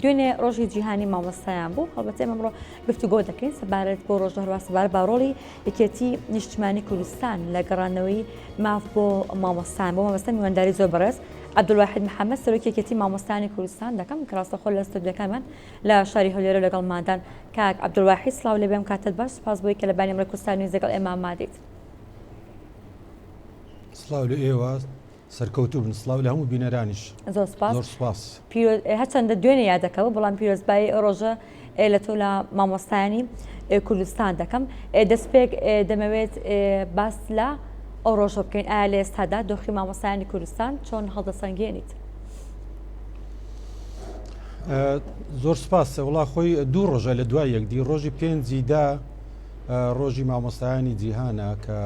دوێنێ ڕۆژی جیهانی مامۆستایان بوو هەڵبەتە ئەمڕۆ گفتوگۆ دەکەین سەبارەت بۆ ڕۆژ هەروە سەبارەت بە ڕۆڵی یەکێتی نیشتیمانی کوردستان لە گەڕانەوەی ماف بۆ مامۆستایان بۆ مامۆستا میوانداری زۆر بەڕێز عەبدولواحید محەممەد سەرۆکی یەکێتی مامۆستانی کوردستان دەکەم کە ڕاستەخۆ لە ستودیۆکانمان لە شاری هەولێرە لەگەڵماندان کاک عەبدولواحید سڵاو لێبێم کاتت باش سپاس بۆی کە لە بانی ئەمڕۆی کوردستان لەگەڵ ئێمە ئامادەیت. سڵاو لە ئێوە سەرکەوتوو بن سڵاو لە هەموو بینەرانیش زۆر سپاس هەچەندە دوێنێ یادەکەوە بەڵام پیرۆزبایی ڕۆژە لە تۆ لە مامۆستایانی کوردستان دەکەم دەستپێک دەمەوێت باس لە ئەو ڕۆژە بکەین ئایا لە ئێستادا دۆخی مامۆستایانی کوردستان چۆن هەڵدەسەنگێنیت؟ زۆر سپاسە وڵا خۆی دوو ڕۆژە لە دوای یەکدی ڕۆژی پێنجیدا ڕۆژی مامۆستایانی جیهانە کە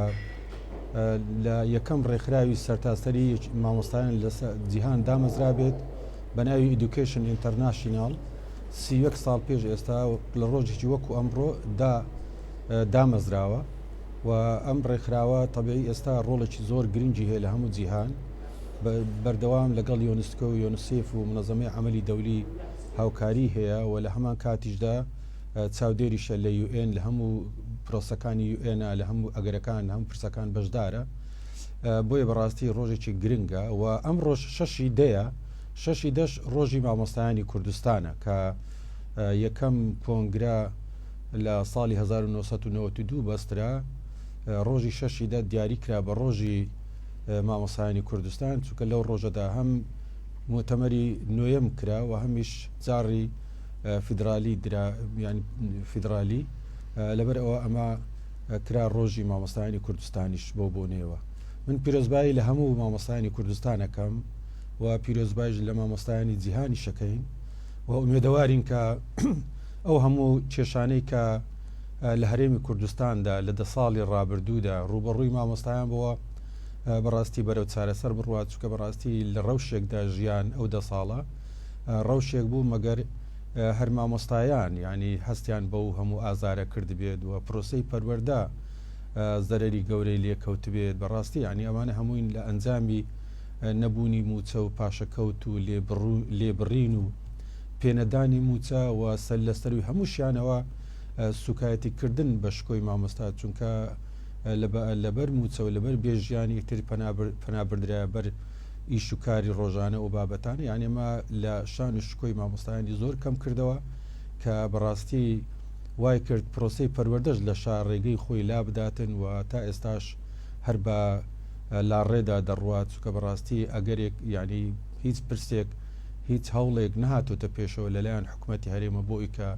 لە یەکەم ڕێکخراوی سەرتاسەری مامۆستایان لە جیهان دامەزرا بێت بە ناوی ئیدوکیشن ئینتەرناشنال 31 ساڵ پێش ئێستا لە ڕۆژێکی وەکو ئەمڕۆ دامەزراوە و ئەم ڕێکخراوە تەبیعی ئێستا ڕۆڵێکی زۆر گرنگی هەیە لە هەموو جیهان بەردەوام لەگەڵ یۆنسکۆ و یۆنسیف و منەظەمەی عەمەلی دەولی هاوکاری هەیە و لە هەمان کاتیشدا چاودێریشە لە UN لە هەموو پرۆسەکانی UN لە هەموو ئەگەرەکان هەموو پرسەکان بەشدارە بۆیە بەڕاستی ڕۆژێکی گرنگە و ئەم ڕۆژ شەشی دەش ڕۆژی مامۆستایانی کوردستانە کە یەکەم کۆنگرا لە ساڵی 1992 بەسترا ڕۆژی شەشیدا دیاری کرا بە ڕۆژی مامۆستایانی کوردستان چونکە لەو ڕۆژەدا هەم مؤتەمەری نوێیەم کرا و هەمیش جاری فیدرالی ینی فیدرالی لەبەر ئەوە ئەمە کرا ڕۆژی مامۆستایانی کوردستانیش بۆ بۆنێەوە من پیرۆزبایی لە هەموو مامۆستایانی کوردستانەکەم و پیرۆزبایش لە مامۆستایانی جیهانی شەکەین و ئومێدەوارین کە ئەو هەموو کێشانەی کە لە هەرێمی کوردستاندا لە 10 ساڵی ڕابردوودا ڕوبەڕووی مامۆستایان بووە بەڕاستی بەرەو چارەسەر بڕوات چکە بەڕاستی لە ڕەوشێکدا ژیان ئەو 10 ساڵە ڕەوشێک بوو مەگەر هەر مامۆستایان ینی هەستیان بەو هەموو ئازارە کرد بێت و پرۆسەی پەروەردە زەرەری گەورەی لێکەوت بێت بەڕاستی ینی ئەمانە هەمووین لە ئەنجامی نەبوونی موچە و پاشەکەوت و لێبڕین و پێنەدانی موچە و سەل لەسەروی هەمووشیانەوە سوکایەتیکردن بە شکۆی مامۆستا چونکە لەبەر موچە و لەبەر بێژیانی تر پەنابردرا بەر ئیش و کاری ڕۆژانە و بابەتانە یان ئێمە لە شان و شکۆی مامۆستایانی زۆر کەم کردەوە کە بەڕاستی وای کرد پرۆسەی پەروەردەش لە شار ڕێگەی خۆی لا بداتن و تا ئێستاش هەر بە لاڕێدا دەڕوات چونکە بەڕاستی ئەگەرێک ینی هیچ پرسێک هیچ هەوڵێک نهاتۆتە پێشەوە لەلایەن حکوومەتی هەرێمە بۆی کە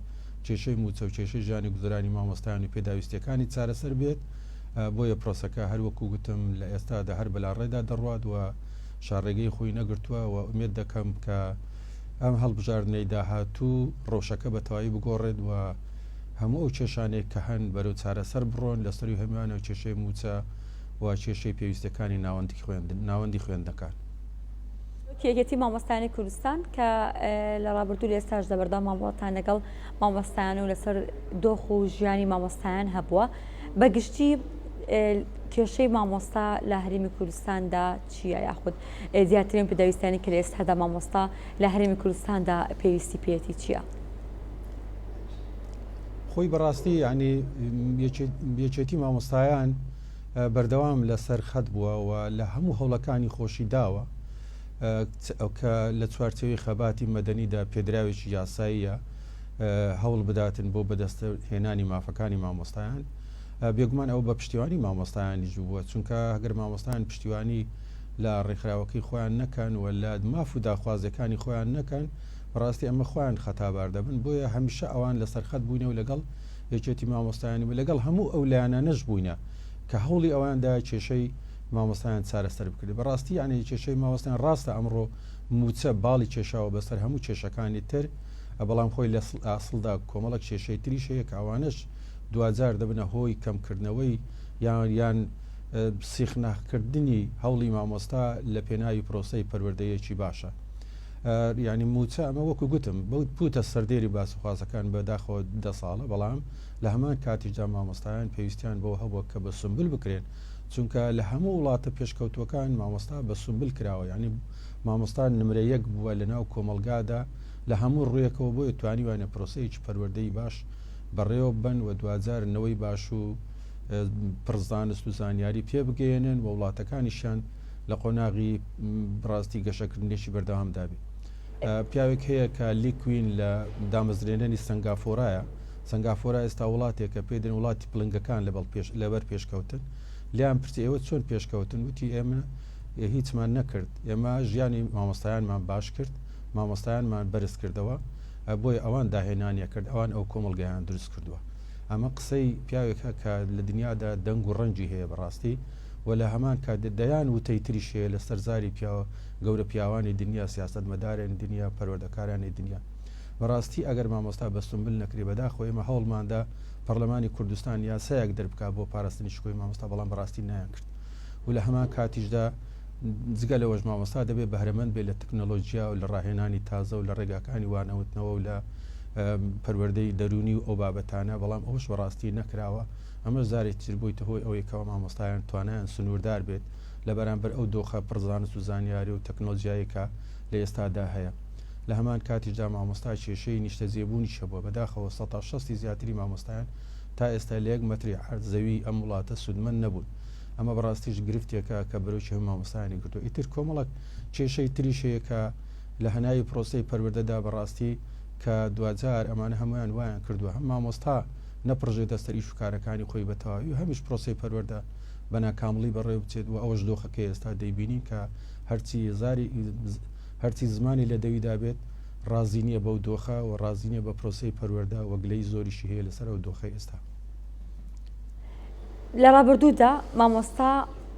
کێشەی موچە و کێشەی ژانی گوزرانی مامۆستایان و پێداویستەکانی چارەسەر بێت بۆیە پرۆسەکە هەروەکو گوتم لە ئێستادا هەر بە لاڕێدا دەڕوات و شارڕێگەی خۆی نەگرتووە و ئومێد دەکەم کە ئەم هەڵبژاردنەی داهاتوو ڕۆژەکە بە تەواوی بگۆڕێت و هەموو ئەو کێشانێک کە هەن بەرەو چارەسەر بڕۆن لەسەری هەمووانە و کێشەی موچە و کێشەی پێویستەکانی ناوەندی خوێندەکان. یەکێتی مامۆستایانی کوردستان کە لە ڕابردوو لە ئێستاش دەبەردام مامۆستایان لەگەڵ مامۆستایان و لەسەر دۆخ و ژیانی مامۆستایان هەبووە بەگشتی کێشەی مامۆستا لە هەرێمی کوردستاندا چییە یاخود زیاترین پێداویستانی کە لە ئێستادا مامۆستا لە هەرێمی کوردستاندا پێویستی پێێتی چییە؟ خۆی بەڕاستی ینی یەکێتی مامۆستایان بەردەوام لەسەر خەت بووە و لە هەموو هەوڵەکانی خۆشی داوە کە لە چوارچەوەی خەباتی مەدەنیدا پێدراوێکی یاساییە هەوڵ بداتن بۆ بەدەستە هێنانی مافەکانی مامۆستایان بێگومان ئەو بە پشتیوانی مامۆستایانی بووە چونکە هەگەر مامۆستایان پشتیوانی لە ڕێکخراوەکەی خۆیان نەکەن و لە ماف و داخوازەکانی خۆیان نەکەن بەڕاستی ئەمە خۆیان خەتابار دەبن بۆیە هەمیشە ئەوان لەسەر خەت بووینە و لەگەڵ یەکێتی مامۆستایانی و لەگەڵ هەموو ئەو لایەنانەش بووینە کە هەوڵی ئەواندا کێشەی مامۆستایان چارەسەر بکرد بەڕاستی یانی کێشەی مامۆستایان ڕاستە ئەمڕۆ موچە باڵی کێشاوە بەسەر هەموو کێشەکانی تر بەڵام خۆی لە ئاسڵدا کۆمەڵک کێشەی تریش هەیە کە ئەوانش دوجار دەبنە هۆی کەمکردنەوەی یان سیخناکردنی هەوڵی مامۆستا لە پێناوی پرۆسەی پەروەردەیەکی باشە ینی موچە ئەمە وەکو گوتم بەوت پوتە سەردێری باسوخوازەکان بەداخەوە 10 ساڵە بەڵام لە هەمان کاتیشدا مامۆستایان پێویستیان بۆ هەبووە کە بە سمبل بکرێن چونکە لە هەموو وڵاتە پێشکەوتوەکان مامۆستا بە سمبل کراوە ینی مامۆستا نمرە 1 بووە لە ناو کۆمەلگادا لە هەموو ڕوویەکەوە بۆی توانی وانە پرۆسەیەکی پەروەردەی باش بەڕێوە بن و دوجارنەوەی باش و پرزانست و زانیاری پێ بگەێنن و وڵاتەکانیشان لە قۆناغی بڕاستی گەشەکردنێکی بەردەوام دابێت. پیاوێک هەیە کە لیکوین لە دامەزرێنەری سنگافۆرایە. سنگافۆرا ئێستا وڵاتێکە پێدن وڵاتی پلنگەکان لەبەر پێشکەوتن لیان پرسی ئێوە چۆن پێشکەوتن وتی ئێمە هیچمان نەکرد، ئێمە ژیانی مامۆستایانمان باش کرد، مامۆستایانمان بەرز کردەوە بۆی ئەوان داهێنانیە کرد، ئەوان ئەو کۆمەڵگەیان دروست کردووە. ئەمە قسەی پیاوێکە کە لە دنیادا دەنگ و ڕەنجی هەیە بەڕاستی و لە هەمان کات دەیان وتەی تریشەیە لە سەرزاری پیاوە گەورە پیاوانی دنیا سیاست مەدارێن دنیا پەروەردەکارانی دنیا. بەڕاستی ئەگەر مامۆستا بەسومبل نەکری بەداخۆ ئێمە هەوڵماندا پەرلەمانی کوردستان یاسایەک دەربکا بۆ پاراستنی شکۆی مامۆستا، بەڵام بەڕاستی نایان کرد و لە هەمان کاتیشدا جگە لەوەش مامۆستا دەبێت بەهرەمەند بێت لە تەکنۆلۆژیا و لە ڕاهێنانی تازە و لە ڕێگاکانی وانەوتنەوە و لە پەروەردەی دەرونی و ئەو بابەتانە، بەڵام ئەوش بەڕاستی نەکراوە. ئەمە زارێک تر بوویتە هۆی ئەوەیەکەوە مامۆستایان توانیان سنووردار بێت لە بەرامبەر ئەو دۆخە پرزانست و زانیاری و تەکنۆلۆژیایەکە لە ئێستادا هەیە. لە هەمان کاتیشدا مامۆستا کێشەی نیشتە زیێبوونی شەبووە بەداخەوە 16 زیاتری مامۆستایان تا ئێستا لە 1 مەتری عەرض زەوی ئەم وڵاتە سودمەند نەبوون. ئەمە بەڕاستیش گرفتێکە کە بەرەوچی هەموو مامۆستایانی کردو. ئیتر کۆمەڵک کێشەی تریشەیەکە لە هەناوی پرۆسەی پەروەردەدا بەڕاستی کە دوجار ئەمانە هەمویان وایان کردووە، هەم مامۆستا نەپڕژێت دەستەر ئیش و کارەکانی خۆی بەتەواوی و هەمیش پرۆسەی پەروەردە بەناکامڵی بەڕێ بچێت و ئەوەش دۆخەکەی ئێستا دەیبینی کە هەرچی زمانی لە دەویدا بێت ڕازی نییە بەو دۆخە و ڕازی نییە بە پرۆسەی پەروەردە وەگلەی زۆریشی هەیە لەسەر ئەو دۆخەی ئێستا. لە ڕابردوودا مامۆستا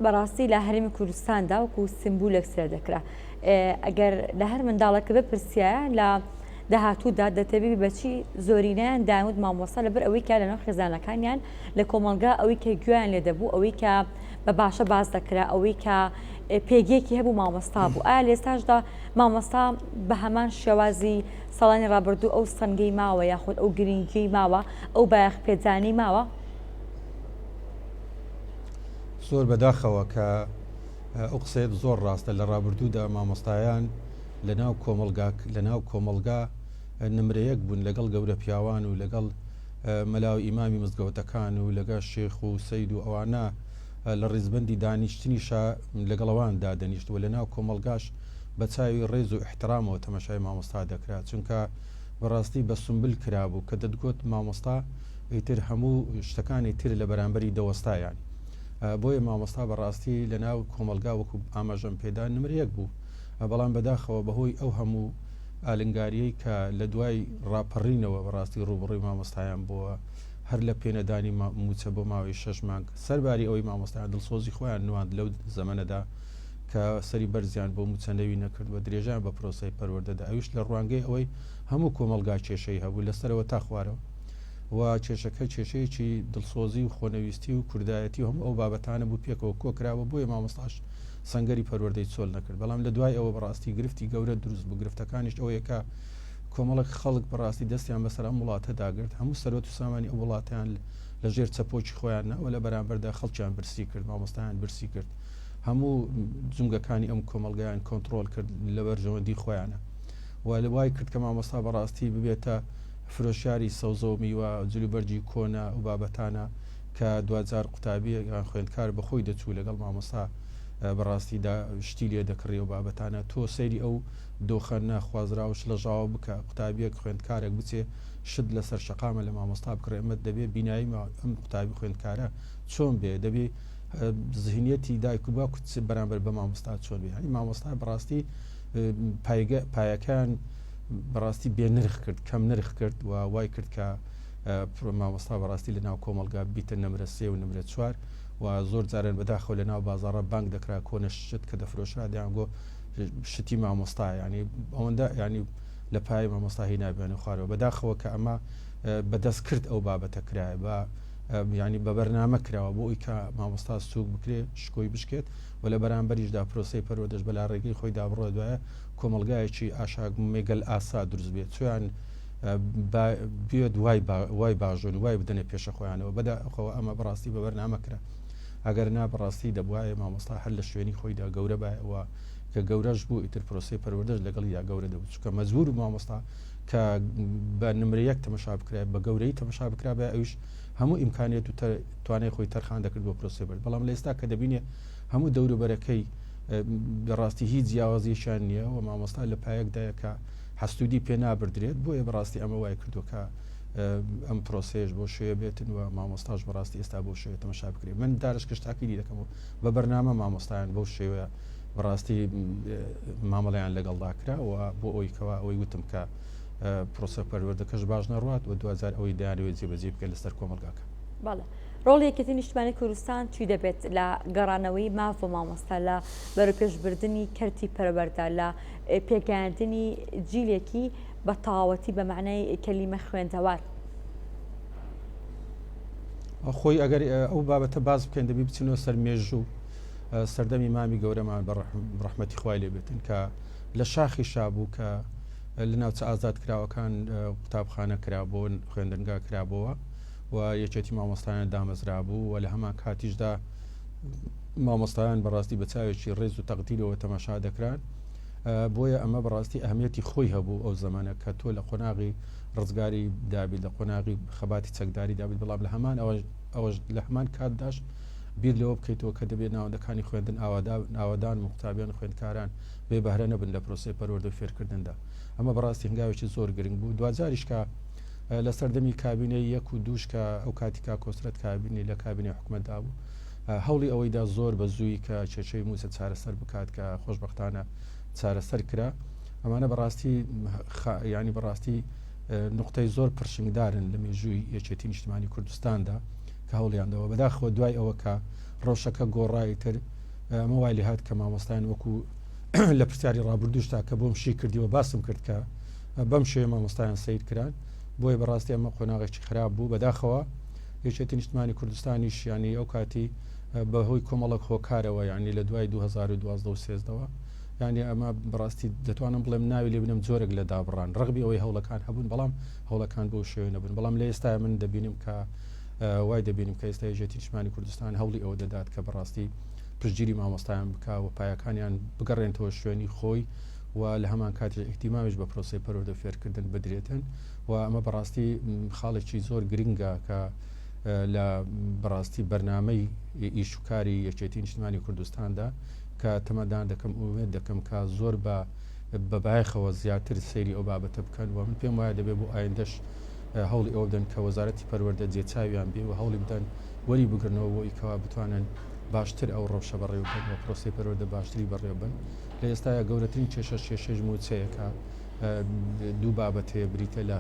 بەڕاستی لە هەرێمی کوردستاندا وەکو سمبولێک سرە دەکرا. ئەگەر لە هەر منداڵەکە بپرسیایە لە داهاتوودا دەتەبێت بەچی زۆرینیان دامود مامۆستا لەبەر ئەوەی کە لەناو خێزانەکانیان لە کۆمەلگا ئەوەی کە گویان لێ دەبوو، ئەوەی کە بە باشە باز دەکرا، ئەوەی کە پێگەیەکی هەبوو مامۆستا بوو. ئایا لە ئێستاشدا مامۆستا بە هەمان شێوازی ساڵانی ڕابردوو ئەو سەنگەی ماوە یاخود ئەو گرنگی ماوە، ئەو بایەخ پێجانی ماوە؟ زۆر بەداخەوە کە ئەو قسەیە زۆر ڕاستە. لە ڕابردوودا مامۆستایان لەناو کۆمەلگا نمرەیەک بوون لەگەڵ گەورە پیاوان و لەگەڵ مەلاو ئیمامی مزگەوتەکان و لەگەڵ شێخ و سەید و ئەوانە لە ڕێزبەندی دانیشتنیشە لەگەڵەواندا دەنیشت و لەناو کۆمەلگاش بە چاوی ڕێز و احترامەوە تەماشای مامۆستا دەکرات، چونکە بەڕاستی بە سمبل کرابوو کە دەتگوت مامۆستا ئیتر هەموو شتەکانی تر لە بەرامبەری دەوەستایان. بۆیە مامۆستا بەڕاستی لەناو کۆمەلگا وەکو ئاماژەم پێدا نمرەیەک بوو، بەڵام بەداخەوە بەهۆی ئەو هەموو ئالنگاریەی کە لە دوای ڕاپەڕینەوە بەڕاستی ڕوبڕووی مامۆستایان بووە هەر لە پێنەدانی موچە بۆ ماوەی 6 مانگ سەرباری ئەوەی مامۆستایان دڵسۆزی خۆیان نواند لەو زەمەنەدا کە سەری بەرزیان بۆ موچەنەوی نەکردوە درێژیان بە پرۆسەی پەروەردەدا، ئەویش لە ڕوانگەی ئەوەی هەموو کۆمەلگا کێشەی هەبوو لەسەرەوە تا خوارەوە و کێشەکە کێشەیەکی دڵسۆزی و خۆنەویستی و کوردایەتی و هەموو ئەو بابەتانە بوو پێکەوە کۆکراوە بۆیە مامۆستاش سەنگەری پەروەردەی چۆل نەکرد. بەڵام لە دوای ئەوە بەڕاستی گرفتی گەورە دروست بوو. گرفتەکانیش ئەوەیەکە کۆمەڵک خەڵک بەڕاستی دەستیان بەسەر ئەم وڵاتە داگرت، هەموو سەرۆت و سامانی ئەو وڵاتیان لەژێر چەپۆکی خۆیانەوە لە بەرامبەردا خەڵکیان برسی کرد، مامۆستایان برسی کرد، هەموو جونگەکانی ئەم کۆمەلگایان کۆنتترۆل کرد لە بەرژەوەندی خۆیانە و لە وای کرد کە مامۆستا بەڕاستی ببێتە فرۆشیاری سەوزە و میوە جلوبەرجی کۆنا و بابەتانە کە دوجار قوتابی یان خوێندکار بەخۆی دەچوو لەگەڵ مامۆستا بەڕاستیدا شتی لێ دەکڕی و بابەتانە تۆ سەیری ئەو دۆخە ناخوازراوش لە ژاوە بکە، قوتابیەک خوێندکارێک بچێ شت لەسەر شەقامە لە مامۆستا بکڕێ، ئەمە دەبێت بینایی ئەم قوتابی خوێندکارە چۆن بێ، دەبێت ذهنیەتی دایک و باوک بەرامبەر بە مامۆستا چۆن بێ. هەنی مامۆستا بەڕاستی پایەکان بەڕاستی بێ نرخ کرد، کەم نرخ کرد و وای کرد کە مامۆستا بەڕاستی لە ناو کۆمەلگا بیتە نمرە 3 و نمرە 4 و زۆر جارێن بەداخەوە لە ناو بازاڕە بانک دەکرا کۆنە شت کە دەفرۆشرا دەیانگۆ شتی مامۆستا، ینی ئەوەندە ینی لە پای مامۆستا هی نابێنە خوارەوە بەداخەوە کە ئەمە بەدەست کرد ئەو بابەتە کرایە بە ینی بە بەرنامە کراوە بۆ ئەوی کە مامۆستا سووک بکرێ شکۆی بشکێت و لە بەرامبەریشدا پرۆسەی پەروەردەش بەلا ڕێگەی خۆی دابڕۆ دوایە کۆمەلگایەکی ئاشاگ مێگەل ئاسا دروست بێت، چۆیان بێت وای باژۆن وای بدەنێ پێشە خۆیانەوە بەداخەوە ئەمە بەڕاستی بە بەرنامە کرا، ئەگەر نا بەڕاستی دەبواە مامۆستا هەر لە شوێنی خۆیدا گەورە بایەوە کە گەورەش بوو ئیتر پرۆسی پەروەردەش لەگەڵ یا گەورە دەبوو چکە مەزبور مامۆستا کە بە نمرەیەک تەمەشا بکرێ بە گەورەی تەمەشا بکرا بە ئەوش هەموو ئیمکانێت و توانای خۆی تەرخان دەکرد بۆ پرۆسی بەرد بەڵام لە ئێستا کە دەبینێ هەموو دەوروبەرەکەی بەڕاستی هیچ جیاوازیشان نییە و مامۆستا لە پایەکدایە کە حەستودی پێ نابدرێت بۆیە بەڕاستی ئەمە وای کردوکە ئەم پرۆسێش بۆ شوێ بێتن و مامۆستاش بەڕاستی ئێستا بۆ شوێ تەمەشا بکرێت من دارش کشتاکیری دەکەم و بە بەرنامە مامۆستایان بەو شێوەیە بەڕاستی مامەڵیان لەگەڵدا کرا و بۆ ئەوی کەوا ئەوەی وتم کە پرۆسە پەروەردەکەش باش نەڕات و 2000 ئەوەی دایانەوێت جێبەجێ بکە لەسەر کۆمەلگاکە. بەڵێ ڕۆڵی یەکێتی نیشتیمانی کوردستان چی دەبێت لە گەڕانەوەی ماف و مامۆستا لە بەروپێشبردننی کەرتی پەروەردە لە پێگەیاندنی جیلێکی بە تەواوەتی بە معنای کەلیمە خوێندەوار؟ خۆی ئەگەر ئەو بابەتە باز بکەین دەبی بچینەوە سەر مێژوو سەردەمی مامی گەورەمان بە ڕەحمەتی خوای لێ بێتن کە لە شاخی شابوو کە لە ناوچە ئازاد کراوەکان قوتابخانە کرابوون خوێندنگا کرابەوە و یەکێتی مامۆستایان دامەزرا بوو و لە هەمان کاتیشدا مامۆستایان بەڕاستی بە چاوێکی ڕێز و تەقدیرەوە تەماشا دەکران بۆیە ئەمە بەڕاستی ئەهمیەتی خۆی هەبوو ئەو زمانە کە تۆ لە قۆناغی ڕزگاری دابیت لە قۆناغی خەباتی چەکداری دابیت بەڵام لە هەمان ئەوەش لە هەمان کاتداش بیر لەوە بکەیتەوە کە دەبێت ناوەندەکانی خوێندن ئاوادان و قوتابیان خوێندکاران بێ بەهرە نەبن لە پرۆسی پەروەردە و فێرکردندا. ئەمە بەڕاستی هەنگاوێکی زۆر گرنگ بوو. دوجاریش کە لە سەردەمی کابینەی یەک و دووش کە ئەو کاتیکا کۆسرەت کابینی لە کابینی حکوومەتدا بوو هەوڵی ئەوەیدا زۆر بە زووی کە چێشەی موسە چارەسەر بکات کە خۆشبەختانە چارەسەر کرا. ئەمانە بەڕاستی ینی بەڕاستی نقطەی زۆر پرشنگدارن لە مێژووی یەکێتی نیشتیمانی کوردستاندا کە هەوڵیاندەوە بەداخەوە دوای ئەوە کە ڕۆژەکە گۆڕایی تر ئەمە وای لێهات کە مامۆستایان وەکو لە پرسیاری ڕابردوشتا کە بۆم شی کردیەوە باسم کرد کە بەم شێوە مامۆستایان سیر کران بۆیە بەڕاستی ئەمە قۆناغێکی خراپ بوو. بەداخەوە یەکێتی نیشتیمانی کوردستانیش ینی ئەو کاتی بەهۆی کۆمەڵک هۆکارەوە ینی لە دوای 2012 ینی ئەمە بەڕاستی دەتوانم بڵێم ناوی لێ بنم جۆرێک لە دابڕان ڕغبی ئەوەی هەوڵەکان هەبوون بەڵام هەوڵەکان بۆ شێوە نەبوون بەڵام لە ئێستا من دەبینم کە وای دەبینیم کە ئێستا یەکێتی نیشتیمانی کوردستان هەوڵی ئەوە دەدات کە بەڕاستی پشتگیری مامۆستایان بکا و پایەکانیان بگەڕێنەوە شوێنی خۆی و لە هەمان کاتی ئیحتیمامیش بە پرۆسی پەروەردە فێرکردن بدرێتن و ئەمە بەڕاستی خاڵێکی زۆر گرنگە کە لە بەڕاستی بەرنامەی ئیشوکاری یەکێتی نیشتیمانی کوردستاندا کە تەمەدان دەکەم ئومێد دەکەم کە زۆر بە بایەخەوە زیاتر سەیری ئەو بابەتە بکەن و من پێم وایە دەبێت بۆ ئایندەش هەوڵی ئەو بدەن کە وەزارەتی پەروەردە جێچاویان بێ و هەوڵی بدەن وەری بگرنەوە بۆ ئیکەوا بتوانن باشتر ئەو ڕەوشە بەڕێوەبن و پرۆسی پەروەردە باشتری بەڕێوەبن. لە ئێستاە گەورەترین کێشەش موچەیە کە دوو بابەت هەیە بریتە لە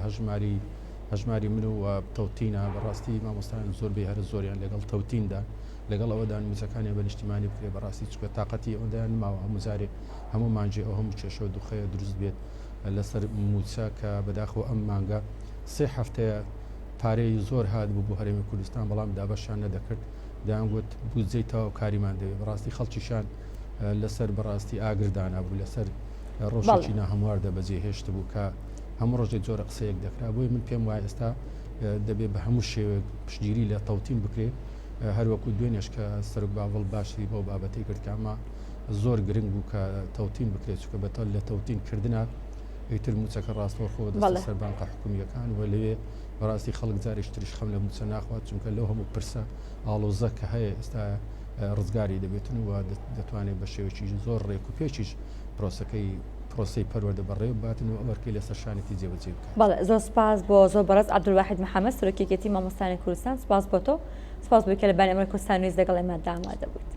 هەژماری من و تەوتینە بەڕاستی مامۆستایان زۆر بێ هەرە زۆریان لەگەڵ تەوتیندا لەگەڵ ئەوەدا موچەکانی بە نیشتیمانی بکرێ بەڕاستی چکە تااقەتی ئەوەدایان نماوە هەمووزارێ هەموو مانجێ ئەو هەموو کێشە و دوخەیە دروست بێت لەسەر موچە کە بەداخەوە ئەم مانگە 3 هەفتەیە پارەی زۆر هات بوو بۆ هەرێمی کوردستان بەڵام دابەشیان نەدەکرد دایانگوت بودجەیتەوە کاریمان دەوێت بەڕاستی خەڵکیشان لەسەر بەڕاستی ئاگردانا بوو لەسەر ڕۆژێکی ناهەمواردە بەجێهێشت بوو کە هەموو ڕۆژێک جۆرە قسەیەک دەکرا بۆی من پێم وایە ئێستا دەبێت بە هەموو شێوەیەک پشتگیری لە تەوتین بکرێت هەروەکو دوێنێش کە سەرک باوەڵ باشی بۆ بابەتی کرد کە ئەمە زۆر گرنگ بوو کە تەوتین بکرێت چکە بەتەل لە تەوتین کردنە ئیتر موچەکە ڕاستەوخۆ دەستە سەر بانقە حکومیەکان و لەوێ بەڕاستی خەڵک جارێک تریش خەم لە موچە ناخوات چونکە لەو هەموو پرسە ئاڵۆزە کە هەیە ئێستا ڕزگاری دەبێتن و دەتوانێت بە شێوەی زۆر ڕێک و پێچیش پرۆسی پەروەردە بەڕێوە باتن و ئەوەرکی لەسەر شانێتی جێبەجێ بکات. بەڵێ زۆر سپاس بۆ زۆر بەڕێز عەبدولواحید محەممەد سەرۆکی یەکێتی مامۆستایانی کوردستان. سپاس بۆ تۆ، سپاس بۆ کە لە بانی ئەمریکا کوردستان نوێز لەگەڵ ئێمەدا ئامادە بوویت.